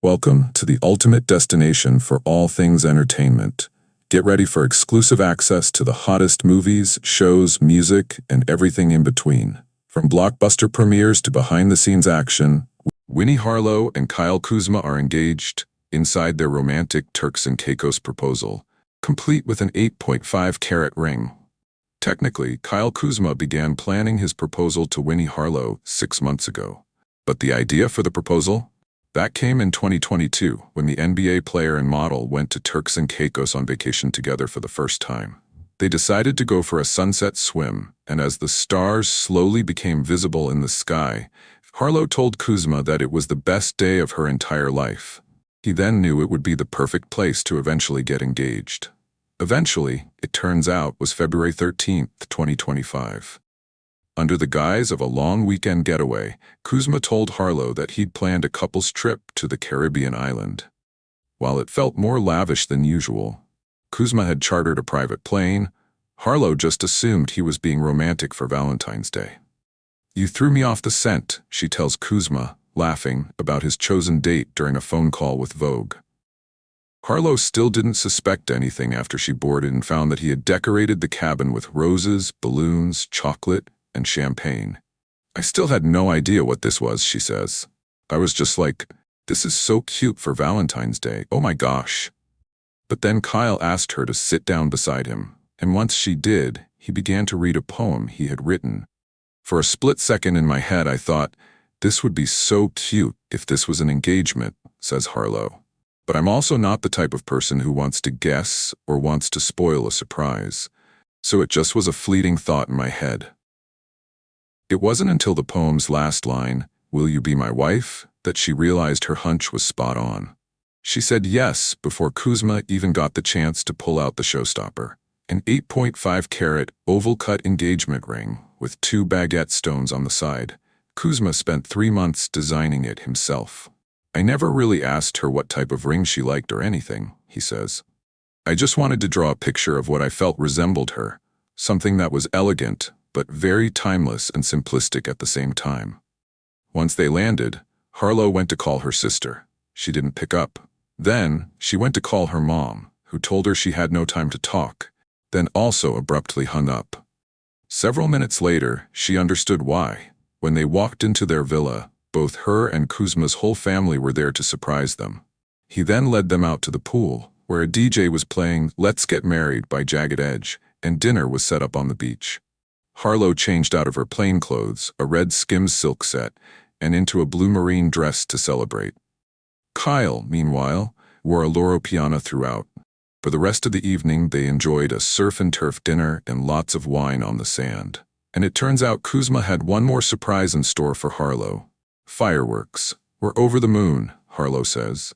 Welcome to the ultimate destination for all things entertainment. Get ready for exclusive access to the hottest movies, shows, music, and everything in between. From blockbuster premieres to behind-the-scenes action, Winnie Harlow and Kuzma are engaged inside their romantic Turks and Caicos proposal, complete with an 8.5-carat ring. Technically, Kuzma began planning his proposal to Winnie Harlow 6 months ago. But the idea for the proposal? That came in 2022, when the NBA player and model went to Turks and Caicos on vacation together for the first time. They decided to go for a sunset swim, and as the stars slowly became visible in the sky, Harlow told Kuzma that it was the best day of her entire life. He then knew it would be the perfect place to eventually get engaged. Eventually, it turns out, was February 13th, 2025. Under the guise of a long weekend getaway, Kuzma told Harlow that he'd planned a couple's trip to the Caribbean island. While it felt more lavish than usual, Kuzma had chartered a private plane. Harlow just assumed he was being romantic for Valentine's Day. "You threw me off the scent," she tells Kuzma, laughing about his chosen date during a phone call with Vogue. Harlow still didn't suspect anything after she boarded and found that he had decorated the cabin with roses, balloons, chocolate, and champagne. "I still had no idea what this was," she says. "I was just like, this is so cute for Valentine's Day, oh my gosh." But then Kyle asked her to sit down beside him, and once she did, he began to read a poem he had written. "For a split second in my head I thought, this would be so cute if this was an engagement," says Harlow. "But I'm also not the type of person who wants to guess or wants to spoil a surprise, so it just was a fleeting thought in my head." It wasn't until the poem's last line, "Will you be my wife?" that she realized her hunch was spot on. She said yes before Kuzma even got the chance to pull out the showstopper, an 8.5-carat oval-cut engagement ring with 2 baguette stones on the side. Kuzma spent 3 months designing it himself. "I never really asked her what type of ring she liked or anything," he says. "I just wanted to draw a picture of what I felt resembled her, something that was elegant, but very timeless and simplistic at the same time." Once they landed, Harlow went to call her sister. She didn't pick up. Then, she went to call her mom, who told her she had no time to talk, then also abruptly hung up. Several minutes later, she understood why. When they walked into their villa, both her and Kuzma's whole family were there to surprise them. He then led them out to the pool, where a DJ was playing "Let's Get Married" by Jagged Edge, and dinner was set up on the beach. Harlow changed out of her plain clothes, a red Skims silk set, and into a blue marine dress to celebrate. Kyle, meanwhile, wore a Loro Piana throughout. For the rest of the evening, they enjoyed a surf and turf dinner and lots of wine on the sand. And it turns out Kuzma had one more surprise in store for Harlow. "Fireworks. We're over the moon," Harlow says.